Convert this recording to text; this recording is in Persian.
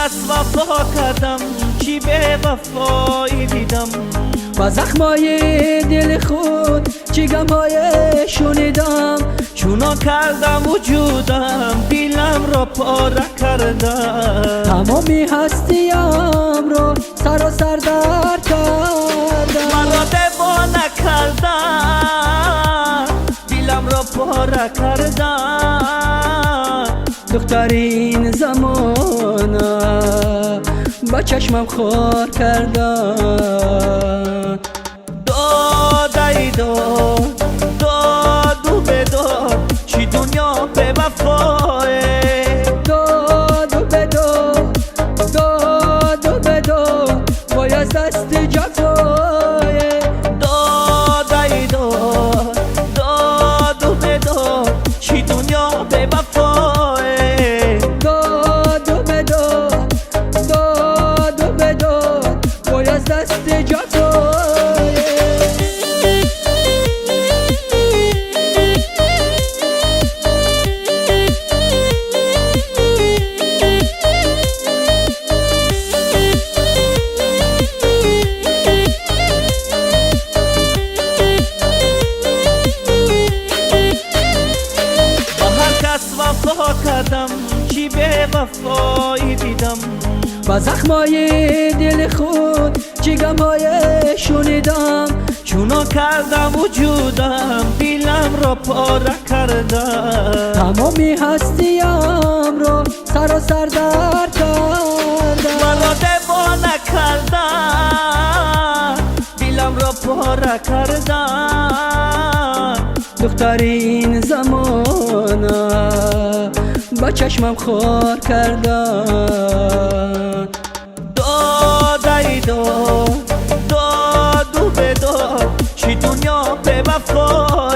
کس وفا کردم چی به وفایی دیدم، با زخمای دل خود چی غمهای شنیدم. چونا کردم وجودم دلم را پاره کردم، تمامی هستیم رو سر و سر در کردم. مرا دیوانه کردم دلم را پاره کردم. دخترین زمانه با چشمم خور کردن. داد ای داد داد و بداد چی دنیا به وفاه، داد و بداد داد و بداد باید دست جفای. داد ای داد داد و بداد چی دنیا به وفاه، داد و بداد داد و بداد باید دست جفای. وفا کردم چی به وفایی دیدم، با زخمای دل خود چی غمهای شنیدم. چونا کردم وجودم دلم را پاره کردم. تمامی هستیم رو سر و سر در کردم. مرا دیوانه کردم دلم را پاره کردم. دخترین زمانه با چشمم خور کردن. داد ای داد داد و بداد چی دنیا به وفاه.